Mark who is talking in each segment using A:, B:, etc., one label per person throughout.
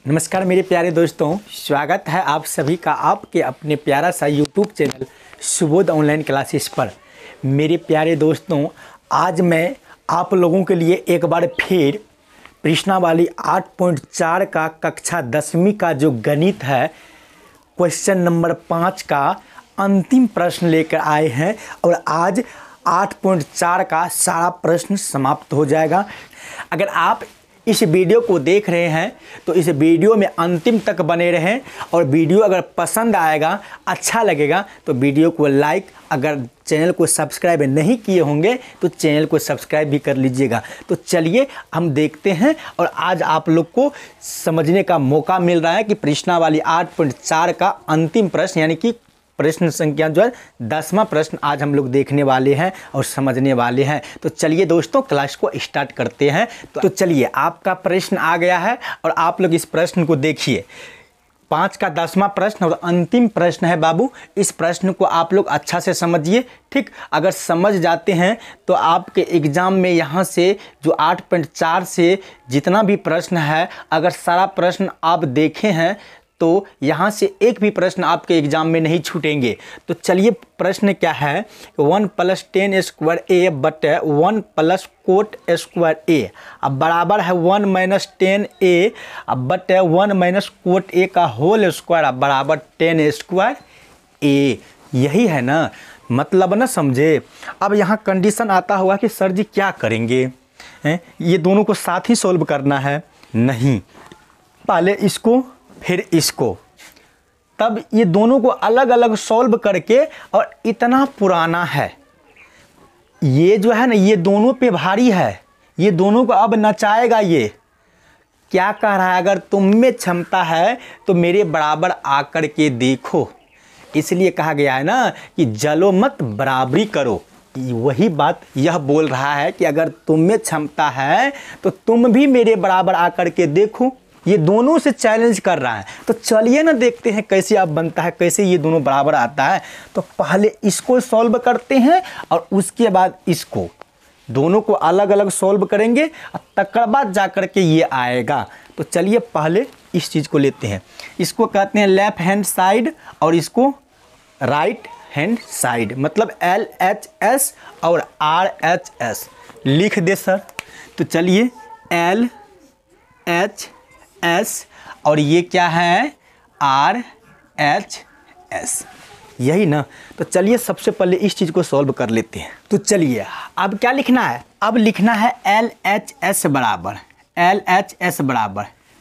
A: नमस्कार मेरे प्यारे दोस्तों, स्वागत है आप सभी का आपके अपने प्यारा सा YouTube channel Subodh online classes पर। मेरे प्यारे दोस्तों, आज मैं आप लोगों के लिए एक बार फिर प्रश्नावली 8.4 का कक्षा 10वीं का जो गणित है क्वेश्चन नंबर 5 का अंतिम प्रश्न लेकर आए हैं और आज 8.4 का सारा प्रश्न समाप्त हो जाएगा। अगर आप इस वीडियो को देख रहे हैं तो इस वीडियो में अंतिम तक बने रहें और वीडियो अगर पसंद आएगा, अच्छा लगेगा तो वीडियो को लाइक, अगर चैनल को सब्सक्राइब नहीं किए होंगे तो चैनल को सब्सक्राइब भी कर लीजिएगा। तो चलिए हम देखते हैं और आज आप लोग को समझने का मौका मिल रहा है कि प्रश्नावली 8.4 का अंतिम प्रश्न यानी कि प्रश्न संख्या जो है 10वां प्रश्न आज हम लोग देखने वाले हैं और समझने वाले हैं। तो चलिए दोस्तों क्लास को स्टार्ट करते हैं। तो चलिए आपका प्रश्न आ गया है और आप लोग इस प्रश्न को देखिए। 5 का 10वां प्रश्न और अंतिम प्रश्न है बाबू। इस प्रश्न को आप लोग अच्छा से समझिए, ठीक। अगर समझ जाते हैं तो आपके एग्ज़ाम में यहाँ से जो 8.4 से जितना भी प्रश्न है, अगर सारा प्रश्न आप देखे हैं तो यहाँ से एक भी प्रश्न आपके एग्जाम में नहीं छूटेंगे। तो चलिए प्रश्न क्या है, 1 + 10 स्क्वायर ए बटे 1 + कोट स्क्वायर ए अब बराबर है 1 - 10 ए अब बटे 1 - कोट ए का होल स्क्वायर अब बराबर 10 स्क्वायर ए। यही है ना, मतलब ना समझे। अब यहाँ कंडीशन आता हुआ कि सर जी क्या करेंगे, ये दोनों को साथ ही सॉल्व करना है? नहीं, पहले इसको फिर इसको, तब ये दोनों को अलग अलग सॉल्व करके। और इतना पुराना है ये जो है ना, ये दोनों पे भारी है, ये दोनों को अब नचाएगा। ये क्या कह रहा है, अगर तुम में क्षमता है तो मेरे बराबर आकर के देखो। इसलिए कहा गया है ना कि जलो मत बराबरी करो। वही बात यह बोल रहा है कि अगर तुम में क्षमता है तो तुम भी मेरे बराबर आकर के देखो। ये दोनों से चैलेंज कर रहा है। तो चलिए ना देखते हैं कैसे अब बनता है, कैसे ये दोनों बराबर आता है। तो पहले इसको सॉल्व करते हैं और उसके बाद इसको, दोनों को अलग अलग सॉल्व करेंगे और तकर बाद जा कर के ये आएगा। तो चलिए पहले इस चीज़ को लेते हैं। इसको कहते हैं लेफ्ट हैंड साइड और इसको राइट हैंड साइड, मतलब LHS और RHS लिख दे सर। तो चलिए LHS और ये क्या है RHS, यही ना। तो चलिए सबसे पहले इस चीज़ को सॉल्व कर लेते हैं। तो चलिए अब क्या लिखना है, अब लिखना है LHS बराबर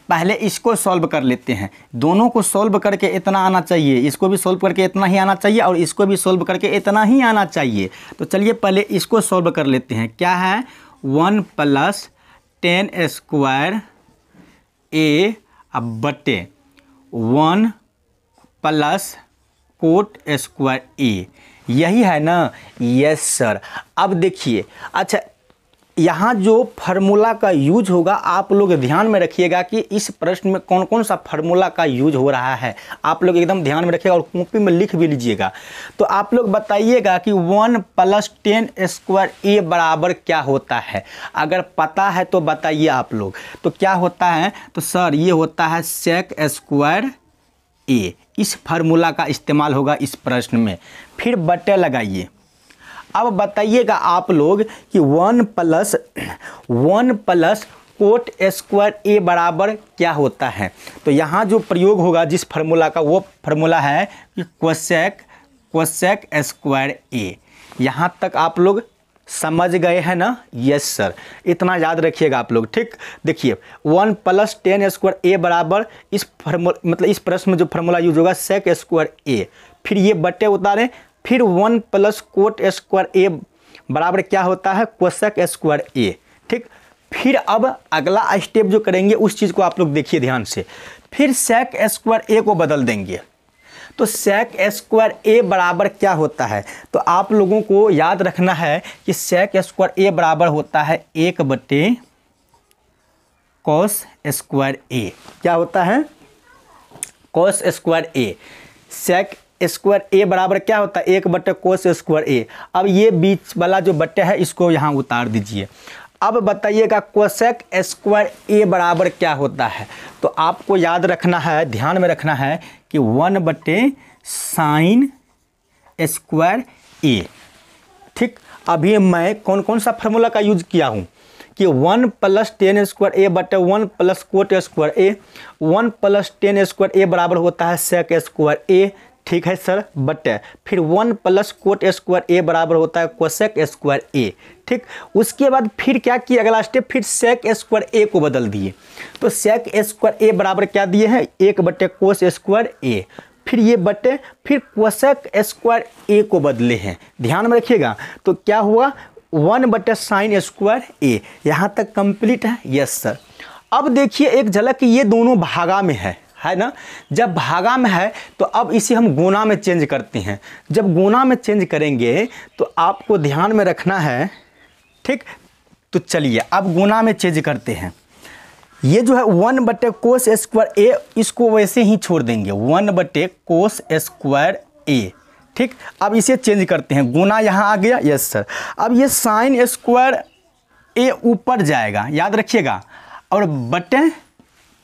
A: पहले इसको सॉल्व कर लेते हैं। दोनों को सॉल्व करके इतना आना चाहिए, इसको भी सॉल्व करके इतना ही आना चाहिए और इसको भी सॉल्व करके इतना ही आना चाहिए। तो चलिए पहले इसको सॉल्व कर लेते हैं। क्या है 1 + 10 स्क्वायर ए अब बटे 1 + कोट स्क्वायर ए, यही है ना। Yes sir. अब देखिए, अच्छा यहाँ जो फार्मूला का यूज होगा आप लोग ध्यान में रखिएगा कि इस प्रश्न में कौन कौन सा फार्मूला का यूज हो रहा है। आप लोग एकदम ध्यान में रखिएगा और कॉपी में लिख भी लीजिएगा। तो आप लोग बताइएगा कि 1 + 10 स्क्वायर ए बराबर क्या होता है। अगर पता है तो बताइए आप लोग। तो क्या होता है, तो सर ये होता है सेक स्क्वायर ए। इस फार्मूला का इस्तेमाल होगा इस प्रश्न में। फिर बटे लगाइए। अब बताइएगा आप लोग कि 1 + कोट स्क्वायर ए बराबर क्या होता है। तो यहाँ जो प्रयोग होगा जिस फार्मूला का, वो फार्मूला है कि कोसेक स्क्वायर ए। यहाँ तक आप लोग समझ गए हैं ना? यस सर, इतना याद रखिएगा आप लोग, ठीक। देखिए 1 + 10 स्क्वायर ए बराबर इस फार्मूला, मतलब इस प्रश्न में जो फार्मूला यूज होगा सेक स्क्वायर ए। फिर ये बटे उतारें, फिर 1 + कोट स्क्वायर ए बराबर क्या होता है कोसेक स्क्वायर ए, ठीक। फिर अब अगला स्टेप जो करेंगे उस चीज़ को आप लोग देखिए ध्यान से। फिर सेक स्क्वायर ए को बदल देंगे। तो सेक स्क्वायर ए बराबर क्या होता है, तो आप लोगों को याद रखना है कि सेक स्क्वायर ए बराबर होता है 1 बटे कॉस स्क्वायर ए। क्या होता है कॉस स्क्वायर ए। सेक स्क्वायर ए बराबर क्या होता है 1 बटे कोस स्क्वायर ए। अब ये बीच वाला जो बटे है इसको यहाँ उतार दीजिए। अब बताइएगा कोसेक स्क्वायर ए बराबर क्या होता है। तो आपको याद रखना है, ध्यान में रखना है कि 1/sin स्क्वायर ए। ठीक, अभी मैं कौन कौन सा फार्मूला का यूज किया हूँ कि 1 + tan स्क्वायर ए बटे 1 + कोट स्क्वायर ए। 1 + tan स्क्वायर ए बराबर होता है सेक स्क्वायर ए। ठीक है सर, बटे फिर 1 + कोट स्क्वायर ए बराबर होता है कोसेक स्क्वायर ए। ठीक, उसके बाद फिर क्या किया, अगला स्टेप फिर सेक स्क्वायर ए को बदल दिए। तो सेक स्क्वायर ए बराबर क्या दिए हैं, 1 / कोस स्क्वायर ए। फिर ये बटे फिर कोसेक स्क्वायर ए को बदले हैं, ध्यान में रखिएगा। तो क्या हुआ, 1/sin स्क्वायर ए। यहाँ तक कंप्लीट है, यस सर। अब देखिए एक झलक, ये दोनों भागा में है ना। जब भागा में है तो अब इसे हम गुना में चेंज करते हैं। जब गुना में चेंज करेंगे तो आपको ध्यान में रखना है। ठीक, तो चलिए अब गुना में चेंज करते हैं। ये जो है 1 कोस स्क्वायर ए, इसको वैसे ही छोड़ देंगे, 1 कोस स्क्वायर ए। ठीक, अब इसे चेंज करते हैं, गुना यहाँ आ गया, यस सर। अब ये साइन स्क्वायर ए ऊपर जाएगा, याद रखिएगा, और बटे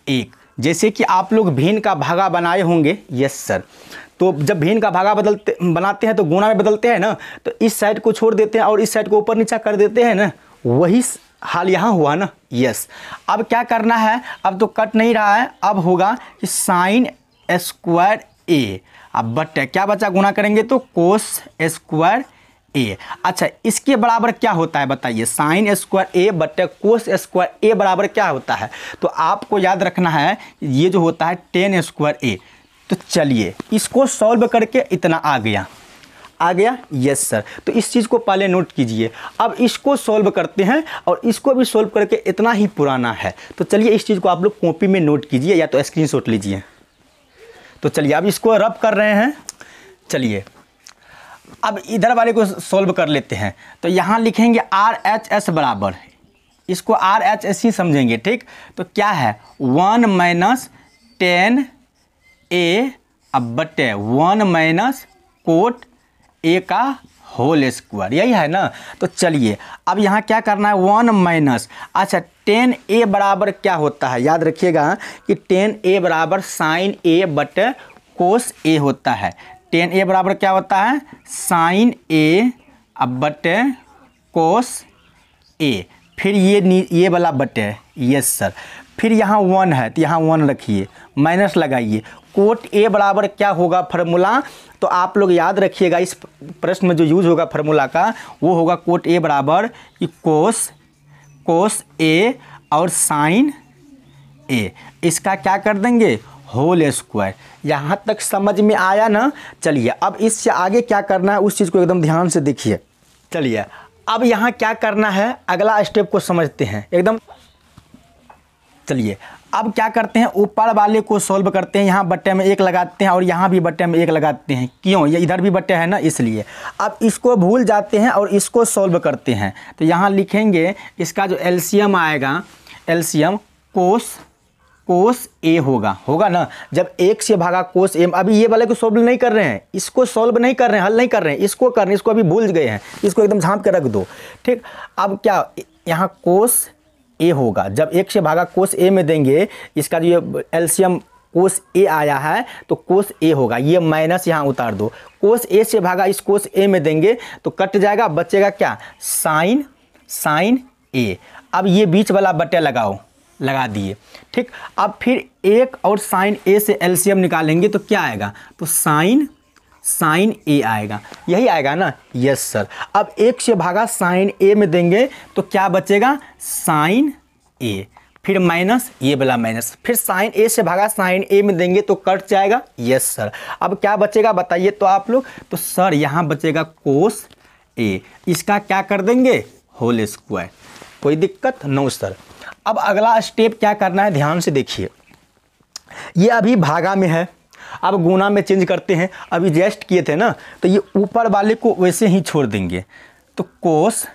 A: 1। जैसे कि आप लोग भिन्न का भागा बनाए होंगे, यस सर। तो जब भिन्न का भागा बनाते हैं तो गुना में बदलते हैं ना, तो इस साइड को छोड़ देते हैं और इस साइड को ऊपर नीचा कर देते हैं ना, वही हाल यहाँ हुआ ना, यस। अब क्या करना है, अब तो कट नहीं रहा है, अब होगा कि साइन स्क्वायर ए, अब बटे क्या बचा, गुना करेंगे तो कोस स्क्वायर ए। अच्छा, इसके बराबर क्या होता है बताइए, साइन स्क्वायर ए बटे कोस स्क्वायर ए बराबर क्या होता है। तो आपको याद रखना है ये जो होता है टेन स्क्वायर ए। तो चलिए इसको सॉल्व करके इतना आ गया यस सर। तो इस चीज़ को पहले नोट कीजिए। अब इसको सॉल्व करते हैं और इसको भी सॉल्व करके इतना ही पुराना है। तो चलिए इस चीज़ को आप लोग कॉपी में नोट कीजिए या तो स्क्रीनशॉट लीजिए। तो चलिए अब इसको रब कर रहे हैं। चलिए अब इधर वाले को सॉल्व कर लेते हैं। तो यहाँ लिखेंगे RHS बराबर, इसको RHS ही समझेंगे। ठीक, तो क्या है 1 - tan A अब बटे 1 - कोट ए का होल स्क्वायर, यही है ना। तो चलिए अब यहाँ क्या करना है, 1 - अच्छा tan A बराबर क्या होता है, याद रखिएगा कि tan A बराबर साइन A बटे कोस A होता है। tan A बराबर क्या होता है, साइन A अब बटे कोस A। फिर ये वाला बटे, यस सर। फिर यहाँ 1 है तो यहाँ 1 रखिए, माइनस लगाइए। कोट ए बराबर क्या होगा फार्मूला, तो आप लोग याद रखिएगा इस प्रश्न में जो यूज होगा फार्मूला का, वो होगा कोट ए बराबर कि कोस ए और साइन ए, इसका क्या कर देंगे होल स्क्वायर। यहाँ तक समझ में आया ना। चलिए अब इससे आगे क्या करना है उस चीज़ को एकदम ध्यान से देखिए। चलिए अब यहाँ क्या करना है, अगला स्टेप को समझते हैं एकदम। चलिए अब क्या करते हैं, ऊपर वाले को सॉल्व करते हैं। यहाँ बट्टे में 1 लगाते हैं और यहाँ भी बट्टे में 1 लगाते हैं। क्यों, ये इधर भी बट्टे है ना, इसलिए। अब इसको भूल जाते हैं और इसको सॉल्व करते हैं। तो यहाँ लिखेंगे इसका जो एलसीएम आएगा, एलसीएम कोस ए होगा ना। जब 1 से भागा कोस ए, अभी ये वाले को सॉल्व नहीं कर रहे हैं, इसको सॉल्व नहीं कर रहे हैं, हल नहीं कर रहे हैं, इसको कर रहे हैं, इसको अभी भूल गए हैं, इसको एकदम झाँप के रख दो। ठीक, अब क्या यहाँ कोस ए होगा, जब 1 से भागा कोस ए में देंगे, इसका जो ये एलसीएम कोस ए आया है तो कोस ए होगा, ये माइनस यहाँ उतार दो। कोस ए से भागा इस कोस ए में देंगे तो कट जाएगा, बचेगा क्या साइन ए। अब ये बीच वाला बटे लगा दिए। ठीक, अब फिर 1 और साइन ए से एलसीएम निकालेंगे तो क्या आएगा, तो साइन ए आएगा, यही आएगा ना, यस सर। अब 1 से भागा साइन ए में देंगे तो क्या बचेगा साइन ए, फिर माइनस ये वाला माइनस, फिर साइन ए से भागा साइन ए में देंगे तो कट जाएगा, यस सर। अब क्या बचेगा बताइए तो आप लोग, तो सर यहाँ बचेगा कोस ए, इसका क्या कर देंगे होल स्क्वायर। कोई दिक्कत नो सर। अब अगला स्टेप क्या करना है, ध्यान से देखिए। ये अभी भागा में है, अब गुना में चेंज करते हैं। अभी जस्ट किए थे ना, तो ये ऊपर वाले को वैसे ही छोड़ देंगे, तो कोस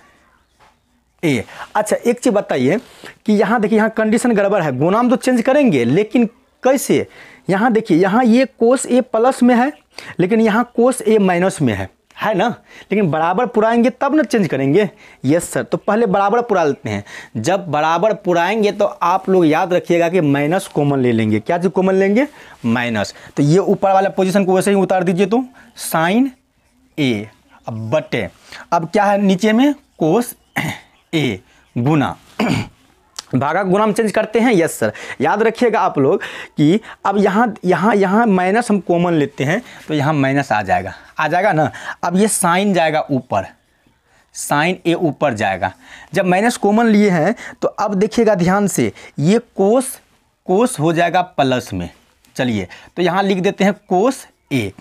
A: ए। अच्छा एक चीज़ बताइए कि यहाँ देखिए, यहाँ कंडीशन गड़बड़ है, गुना में तो चेंज करेंगे लेकिन कैसे। यहाँ देखिए, यहाँ ये कोस ए प्लस में है लेकिन यहाँ कोस ए माइनस में है है ना, लेकिन बराबर पुराएंगे तब ना चेंज करेंगे। यस सर, तो पहले बराबर पुरा लेते हैं। जब बराबर पुराएंगे तो आप लोग याद रखिएगा कि माइनस कॉमन ले लेंगे। क्या चीज़ कॉमन लेंगे? माइनस। तो ये ऊपर वाला पोजीशन को वैसे ही उतार दीजिए, तो साइन ए अब बटे, अब क्या है नीचे में कोस ए गुना भागा गुना हम चेंज करते हैं। यस सर, याद रखिएगा आप लोग कि अब यहाँ माइनस हम कॉमन लेते हैं तो यहाँ माइनस आ जाएगा ना। अब ये साइन जाएगा ऊपर, साइन ए ऊपर जाएगा। जब माइनस कॉमन लिए हैं तो अब देखिएगा ध्यान से, ये कोस हो जाएगा प्लस में। चलिए तो यहाँ लिख देते हैं कोस ए।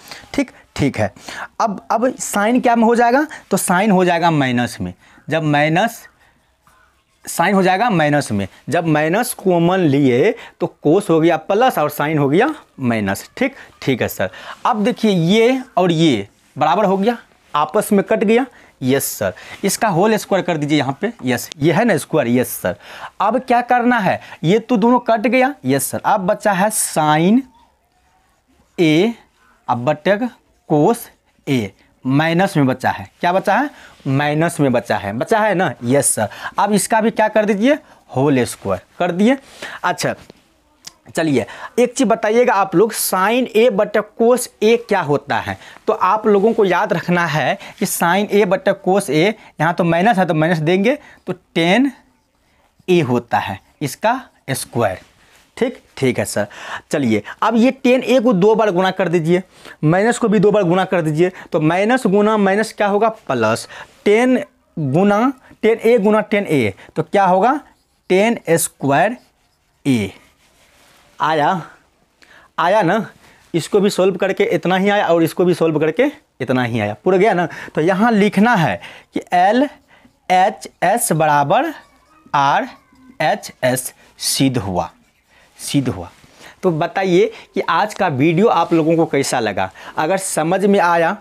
A: ठीक है। अब साइन क्या में हो जाएगा? तो साइन हो जाएगा माइनस में। जब माइनस साइन हो जाएगा माइनस में, जब माइनस कॉमन लिए तो कोस हो गया प्लस और साइन हो गया माइनस। ठीक है सर। अब देखिए ये और ये बराबर हो गया, आपस में कट गया। यस सर, इसका होल स्क्वायर कर दीजिए यहाँ पे। यस, ये है ना स्क्वायर। यस सर, अब क्या करना है, ये तो दोनों कट गया। यस सर, अब बचा है साइन ए अब बटेगा कोस ए, माइनस में बचा है। क्या बचा है? माइनस में बचा है ना। यस सर, अब इसका भी क्या कर दीजिए, होल स्क्वायर कर दिए। अच्छा चलिए एक चीज़ बताइएगा आप लोग, साइन ए बटे कोस ए क्या होता है? तो आप लोगों को याद रखना है कि साइन ए बटे कोस ए, यहाँ तो माइनस है तो माइनस देंगे तो टेन ए होता है इसका स्क्वायर। ठीक है सर। चलिए अब ये टेन ए को 2 बार गुना कर दीजिए, माइनस को भी 2 बार गुना कर दीजिए, तो माइनस गुना माइनस क्या होगा? प्लस। 10 ए गुना 10 ए तो क्या होगा? 10 स्क्वायर ए। आया ना। इसको भी सोल्व करके इतना ही आया और इसको भी सोल्व करके इतना ही आया, पूरा गया ना। तो यहाँ लिखना है कि LHS बराबर RHS सिद्ध हुआ। तो बताइए कि आज का वीडियो आप लोगों को कैसा लगा? अगर समझ में आया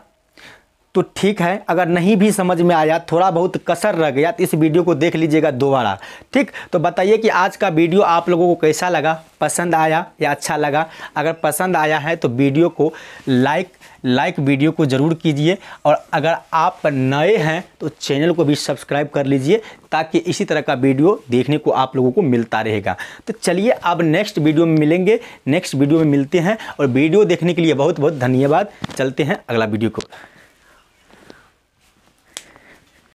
A: तो ठीक है, अगर नहीं भी समझ में आया, थोड़ा बहुत कसर रह गया, तो इस वीडियो को देख लीजिएगा दोबारा। ठीक, तो बताइए कि आज का वीडियो आप लोगों को कैसा लगा, पसंद आया या अच्छा लगा? अगर पसंद आया है तो वीडियो को लाइक वीडियो को ज़रूर कीजिए, और अगर आप नए हैं तो चैनल को भी सब्सक्राइब कर लीजिए, ताकि इसी तरह का वीडियो देखने को आप लोगों को मिलता रहेगा। तो चलिए अब नेक्स्ट वीडियो में मिलेंगे, नेक्स्ट वीडियो में मिलते हैं, और वीडियो देखने के लिए बहुत बहुत धन्यवाद। चलते हैं अगला वीडियो को।